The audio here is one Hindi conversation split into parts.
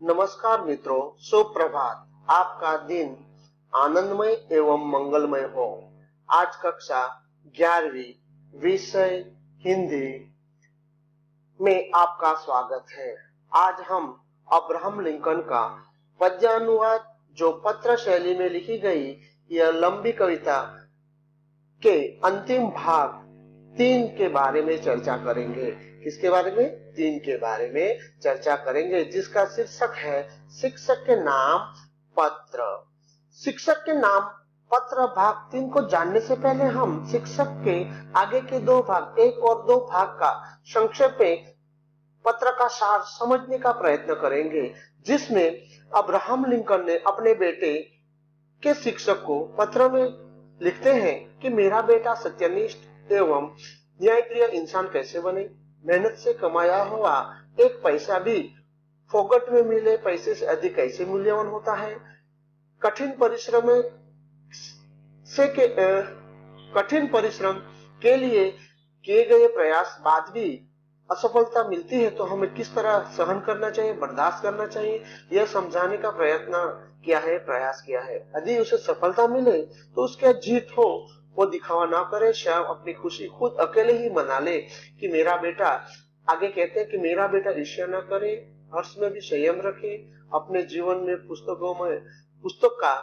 नमस्कार मित्रों, सुप्रभात। आपका दिन आनंदमय एवं मंगलमय हो। आज कक्षा 11वीं विषय हिंदी में आपका स्वागत है। आज हम अब्राहम लिंकन का पद्यानुवाद, जो पत्र शैली में लिखी गई यह लंबी कविता के अंतिम भाग 3 के बारे में चर्चा करेंगे। किसके बारे में? 3 के बारे में चर्चा करेंगे, जिसका शीर्षक है शिक्षक के नाम पत्र। शिक्षक के नाम पत्र भाग 3 को जानने से पहले हम शिक्षक के आगे के 2 भाग 1 और 2 भाग का संक्षेप में पत्र का सार समझने का प्रयत्न करेंगे, जिसमें अब्राहम लिंकन ने अपने बेटे के शिक्षक को पत्र में लिखते हैं कि मेरा बेटा सत्यनिष्ठ एवं न्यायप्रिय इंसान कैसे बने। मेहनत से कमाया हुआ एक पैसा भी फोकट में मिले पैसे से अधिक कैसे मूल्यवान होता है। कठिन परिश्रम के लिए किए गए प्रयास बाद भी असफलता मिलती है तो हमें किस तरह सहन करना चाहिए, बर्दाश्त करना चाहिए, यह समझाने का प्रयास किया है। यदि उसे सफलता मिले तो उसके जीत हो, वो दिखावा ना करे, स्वयं अपनी खुशी खुद अकेले ही मना ले कि मेरा बेटा, आगे कहते हैं कि मेरा बेटा ईर्ष्या न करे, हर्ष में भी संयम रखे। अपने जीवन में पुस्तक का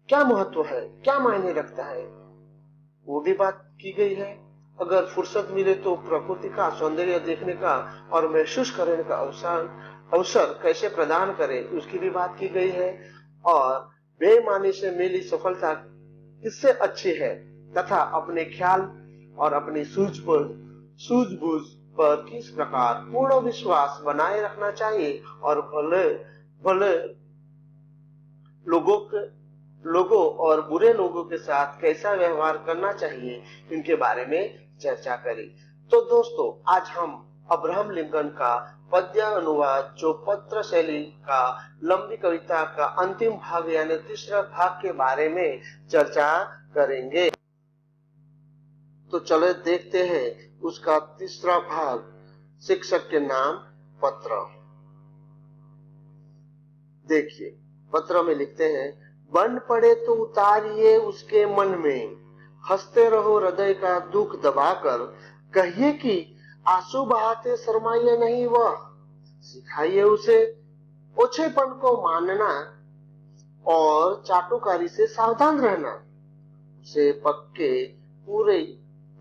क्या महत्व है, क्या मायने रखता है, वो भी बात की गई है। अगर फुर्सत मिले तो प्रकृति का सौंदर्य देखने का और महसूस करने का अवसर कैसे प्रदान करे, उसकी भी बात की गई है। और बेईमानी से मिली सफलता किससे अच्छी है, तथा अपने ख्याल और अपनी सूझबूझ पर किस प्रकार पूर्ण विश्वास बनाए रखना चाहिए और भले लोगों और बुरे लोगों के साथ कैसा व्यवहार करना चाहिए, इनके बारे में चर्चा करी। तो दोस्तों, आज हम अब्राहम लिंकन का पद्य अनुवाद, जो पत्र शैली का लंबी कविता का अंतिम भाग यानी तीसरा भाग के बारे में चर्चा करेंगे। तो चलो देखते हैं उसका तीसरा भाग, शिक्षक के नाम पत्र। देखिए, पत्र में लिखते हैं, बन पड़े तो उतारिए उसके मन में, हंसते रहो हृदय का दुख दबाकर, कहिए कि आंसू बहाते शर्माइए नहीं, वह सिखाइए उसे ओछेपन को मानना और चाटुकारी से सावधान रहना। उसे पक्के पूरे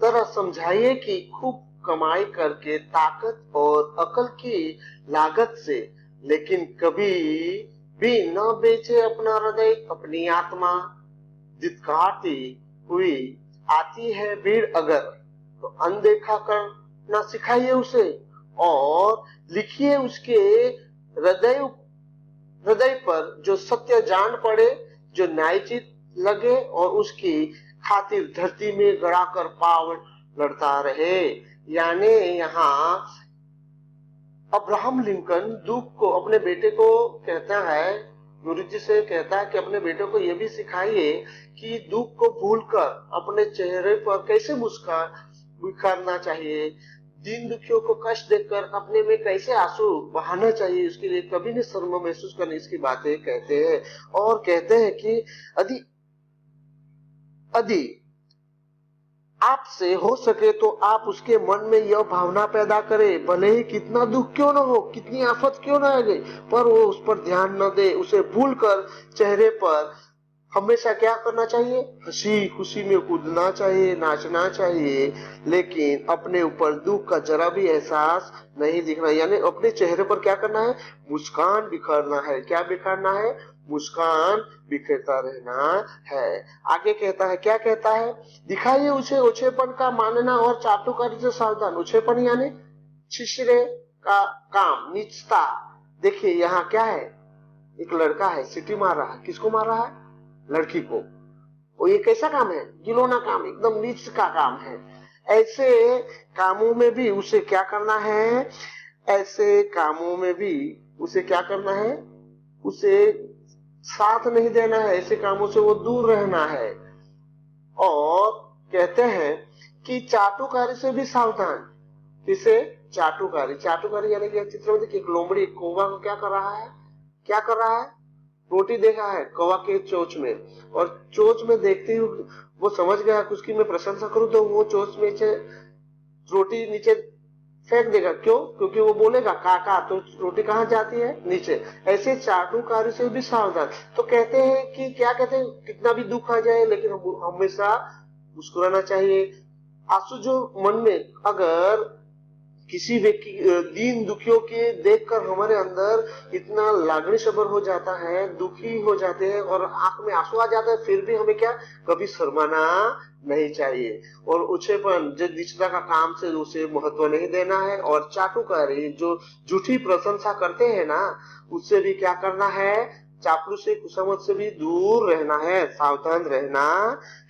तरह समझाइए कि खूब कमाई करके ताकत और अकल की लागत से, लेकिन कभी भी न बेचे अपना हृदय, अपनी आत्मा। धिक्कारती हुई आती है भीड़ अगर, तो अनदेखा करना सिखाइए उसे और लिखिए उसके हृदय पर जो सत्य जान पड़े, जो न्यायोचित लगे और उसकी खातिर धरती में गड़ाकर पाव लड़ता रहे। यानी यहाँ अब्राहम लिंकन दुख को अपने बेटे को कहता है, गुरुजी से कहता है कि अपने बेटे को यह भी सिखाइए कि दुख को भूलकर अपने चेहरे पर कैसे मुस्कुराना चाहिए, दीन दुखियों को कष्ट देकर अपने में कैसे आंसू बहाना चाहिए, उसके लिए कभी नहीं शर्म महसूस करने, इसकी बातें कहते हैं। और कहते हैं कि यदि आपसे हो सके तो आप उसके मन में यह भावना पैदा करें, भले ही कितना दुख क्यों न हो, कितनी आफत क्यों न आ गई, पर वो उस पर ध्यान न दे। उसे भूलकर चेहरे पर हमेशा क्या करना चाहिए? हंसी खुशी में कूदना चाहिए, नाचना चाहिए, लेकिन अपने ऊपर दुख का जरा भी एहसास नहीं दिखना। यानी अपने चेहरे पर क्या करना है? मुस्कान बिखरना है। क्या बिखरना है? मुस्कान बिखेरता रहना है। आगे कहता है, क्या कहता है? दिखाइए उसे ओछेपन का मानना और चाटुकारी से सावधान। ओछेपन यानी छिछरे का काम, नीचता। देखिए यहाँ क्या है, एक लड़का है, सीटी मार रहा है। किसको मार रहा है? लड़की को। और ये कैसा काम है? गिलोना काम, एकदम नीच का काम है। ऐसे कामों में भी उसे क्या करना है? ऐसे कामों में भी उसे क्या करना है? उसे साथ नहीं देना है, ऐसे कामों से वो दूर रहना है। और कहते हैं कि चाटुकारी से भी सावधान। किसे? चाटुकारी। चाटुकारी यानी कि चित्र में देखिए, एक लोमड़ी कौवा को क्या कर रहा है, क्या कर रहा है, रोटी देखा है कौवा के चोंच में, और चोंच में देखते ही वो समझ गया कि उसकी मैं प्रशंसा करूं तो वो चोंच में से रोटी नीचे फेंक देगा। क्यों? क्योंकि वो बोलेगा काका, तो रोटी कहाँ जाती है, नीचे। ऐसे चाटुकारी से भी सावधान। तो कहते हैं कि क्या कहते हैं, कितना भी दुख आ जाए लेकिन हमेशा मुस्कुराना चाहिए। आंसू जो मन में, अगर किसी व्यक्ति दीन दुखियों के देखकर हमारे अंदर इतना लागणी सबर हो जाता है, दुखी हो जाते हैं और आंख में आंसू आ जाता है, फिर भी हमें क्या, कभी शर्माना नहीं चाहिए। और उछेपन जो निचता का काम से उसे महत्व नहीं देना है। और चाटुकारी जो झूठी प्रशंसा करते हैं ना, उससे भी क्या करना है, चापलूसी खुशामद से भी दूर रहना है, सावधान रहना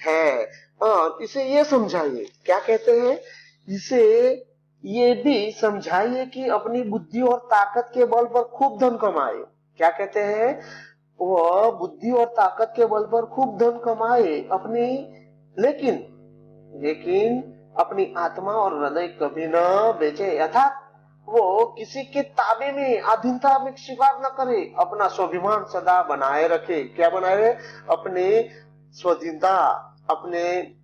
है। और इसे ये समझाइए, क्या कहते हैं, इसे ये भी समझाइए कि अपनी बुद्धि और ताकत के बल पर खूब धन कमाए। क्या कहते हैं, वह बुद्धि और ताकत के बल पर खूब धन कमाए अपनी, लेकिन लेकिन अपनी आत्मा और हृदय कभी न बेचे, अर्थात वो किसी के ताबे में, अधीनता में स्वीकार न करे, अपना स्वाभिमान सदा बनाए रखे। क्या बनाए रहे, अपने स्वाधीनता, अपने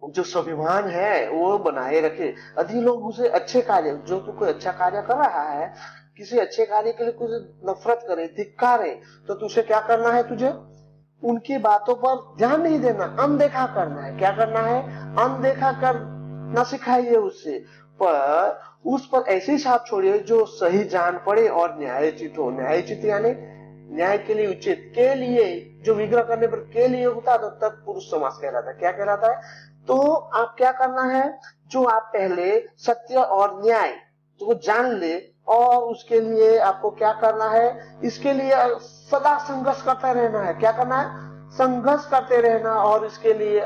जो स्वाभिमान है वो बनाए रखे। अधिक लोग उसे अच्छे कार्य, जो तू कोई अच्छा कार्य कर रहा है, किसी अच्छे कार्य के लिए कुछ नफरत करे, धिक्कारे, तो तुझे क्या करना है, तुझे उनकी बातों पर ध्यान नहीं देना, अनदेखा करना है। क्या करना है, अनदेखा कर न सिखाइए उससे, पर उस पर ऐसी छाप छोड़िए जो सही जान पड़े और न्यायोचित हो। न्यायोचित यानी न्याय के लिए, उचित के लिए, जो विग्रह करने पर के लिए होता तो तत्पुरुष समास कहलाता है। क्या कहलाता है, तो आप क्या करना है, जो आप पहले सत्य और न्याय तो वो जान ले, और उसके लिए आपको क्या करना है, इसके लिए सदा संघर्ष करते रहना है। क्या करना है, संघर्ष करते रहना, और इसके लिए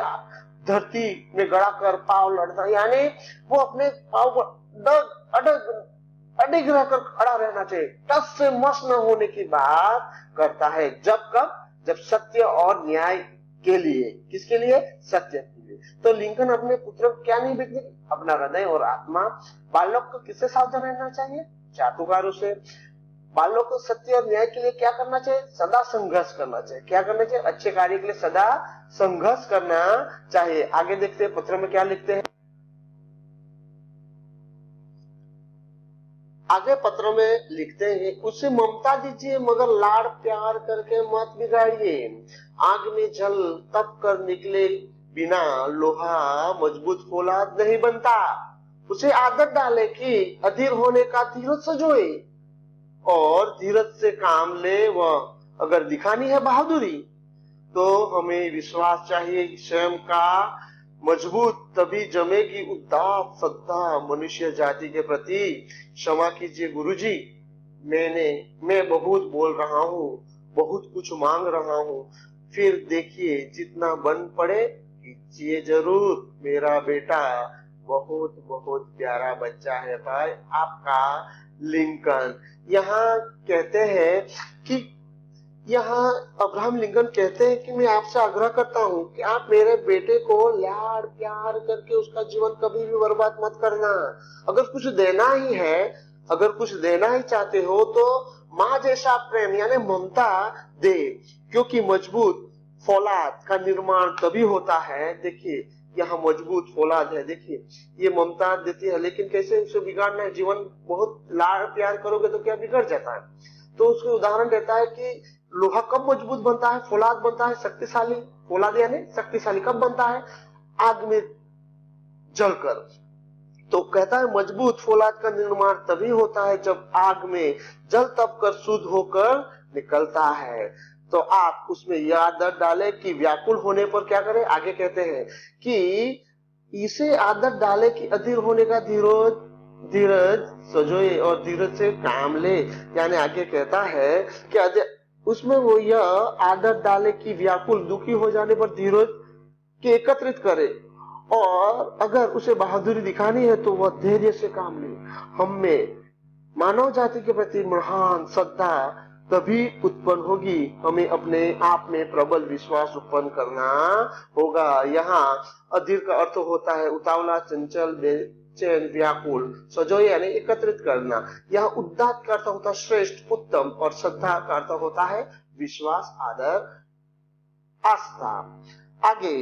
धरती में गड़ा कर पांव लड़ना, यानी वो अपने पांव पर अडिग रहकर खड़ा रहना चाहिए, टस से मस न होने की बात करता है। जब कब, जब सत्य और न्याय के लिए, किसके लिए, सत्य के लिए। तो लिंकन अपने पुत्र को क्या नहीं बेचने, अपना हृदय और आत्मा। बालक को किससे सावधान रहना चाहिए, चाटुकारों से। बालक को सत्य और न्याय के लिए क्या करना चाहिए, सदा संघर्ष करना चाहिए। क्या करना चाहिए, अच्छे कार्य के लिए सदा संघर्ष करना चाहिए। आगे देखते हैं पत्र में क्या लिखते हैं। आगे पत्र में लिखते हैं, उसे ममता दीजिए मगर लाड़ प्यार करके मत बिगाड़िए। आग में जल तप कर निकले बिना लोहा मजबूत फौलाद नहीं बनता। उसे आदत डाले कि अधीर होने का धीरज सजोए और धीरज से काम ले। वह अगर दिखानी है बहादुरी तो हमें विश्वास चाहिए स्वयं का मजबूत, तभी जमेगी उदात्त श्रद्धा मनुष्य जाति के प्रति। क्षमा कीजिए गुरुजी, मैं बहुत बोल रहा हूँ, बहुत कुछ मांग रहा हूँ, फिर देखिए जितना बन पड़े कीजिए जरूर। मेरा बेटा बहुत बहुत प्यारा बच्चा है भाई, आपका लिंकन। यहाँ कहते हैं कि, यहाँ अब्राहम लिंकन कहते हैं कि मैं आपसे आग्रह करता हूँ कि आप मेरे बेटे को लाड़ प्यार करके उसका जीवन कभी भी बर्बाद मत करना। अगर कुछ देना ही है, अगर कुछ देना ही चाहते हो तो माँ जैसा प्रेम यानी ममता दे, क्योंकि मजबूत फौलाद का निर्माण तभी होता है। देखिए यहाँ मजबूत फौलाद है, देखिए ये ममता देती है, लेकिन कैसे उसे बिगाड़ना है। जीवन बहुत लाड़ प्यार करोगे तो क्या बिगड़ जाता है। तो उसके उदाहरण देता है कि लोहा कब मजबूत बनता है, फौलाद बनता है शक्तिशाली, फौलाद यानी शक्तिशाली कब बनता है, आग में जलकर। तो कहता है मजबूत फौलाद का निर्माण तभी होता है जब आग में जल तप कर शुद्ध होकर निकलता है। तो आप उसमें यह आदत डाले कि व्याकुल होने पर क्या करें। आगे कहते हैं कि इसे आदत डाले कि अधीर होने का धीरज सजोए और धीरज से काम ले। यानी आगे कहता है कि उसमें वो यह आदत डाले कि व्याकुल दुखी हो जाने पर धीरज के एकत्रित करे, और अगर उसे बहादुरी दिखानी है तो वह धैर्य से काम ले। हम में मानव जाति के प्रति महान श्रद्धा तभी उत्पन्न होगी, हमें अपने आप में प्रबल विश्वास उत्पन्न करना होगा। यहाँ अधीर का अर्थ होता है उतावला, चंचल, चैन, व्याकुल, सजो यानी एकत्रित करना। यह उदात्त का अर्थ होता है श्रेष्ठ, उत्तम, और श्रद्धा का अर्थ होता है विश्वास, आदर, आस्था। आगे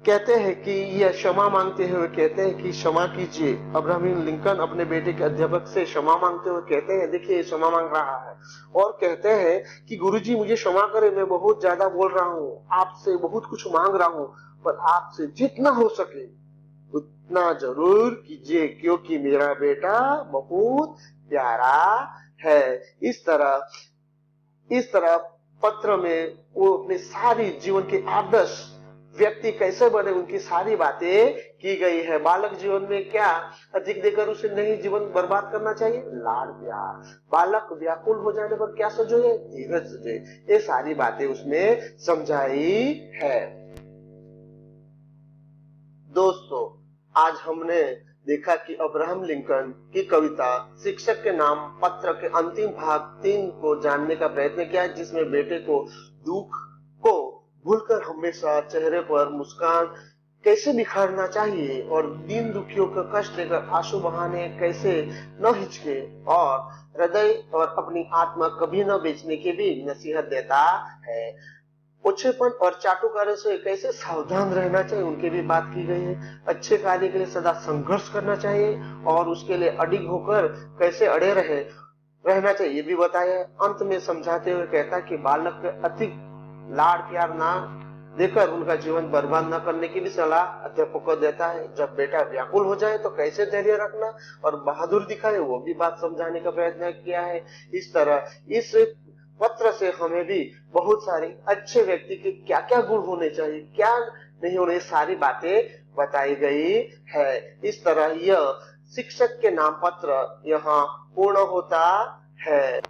कहते हैं कि यह क्षमा मांगते हुए कहते हैं कि क्षमा कीजिए। अब्राहम लिंकन अपने बेटे के अध्यापक से क्षमा मांगते हुए कहते हैं, देखिए क्षमा मांग रहा है और कहते हैं कि गुरुजी मुझे क्षमा करें, मैं बहुत ज्यादा बोल रहा हूँ, आपसे बहुत कुछ मांग रहा हूँ, पर आपसे जितना हो सके उतना जरूर कीजिए, क्योंकि मेरा बेटा बहुत प्यारा है। इस तरह पत्र में वो अपने सारी जीवन के आदर्श व्यक्ति कैसे बने उनकी सारी बातें की गई है। बालक जीवन में क्या अधिक देकर उसे नहीं जीवन बर्बाद करना चाहिए, लाड़ प्यार। बालक व्याकुल हो जाने पर क्या सजोए, धीरज सजोए। ये सारी बातें उसमें समझाई है। दोस्तों, आज हमने देखा कि अब्राहम लिंकन की कविता शिक्षक के नाम पत्र के अंतिम भाग 3 को जानने का प्रयत्न किया, जिसमें बेटे को दुख को भूलकर हमेशा चेहरे पर मुस्कान कैसे निखारना चाहिए और दीन दुखियों का कष्ट लेकर आंसू बहाने कैसे न हिचके और हृदय और अपनी आत्मा कभी न बेचने की भी नसीहत देता है। ओछेपन और चाटुकारों से कैसे सावधान रहना चाहिए उनकी भी बात की गई है। अच्छे कार्य के लिए सदा संघर्ष करना चाहिए और उसके लिए अडिग होकर कैसे अड़े रहना चाहिए ये भी बताया है। अंत में समझाते हुए कहता कि बालक के अधिक लाड़ प्यार ना देकर उनका जीवन बर्बाद न करने की भी सलाह अध्यापक को देता है। जब बेटा व्याकुल हो जाए तो कैसे धैर्य रखना और बहादुर दिखाए वो भी बात समझाने का प्रयत्न किया है। इस तरह इस पत्र से हमें भी बहुत सारे अच्छे व्यक्ति के क्या क्या गुण होने चाहिए, क्या नहीं होने, सारी बातें बताई गई है। इस तरह यह शिक्षक के नाम पत्र यहाँ पूर्ण होता है।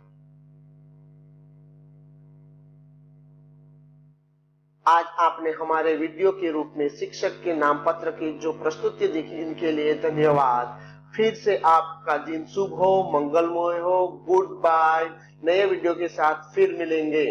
आज आपने हमारे वीडियो के रूप में शिक्षक के नाम पत्र की जो प्रस्तुति देखी, इनके लिए धन्यवाद। फिर से आपका दिन शुभ हो, मंगलमय हो। Good bye. नए वीडियो के साथ फिर मिलेंगे।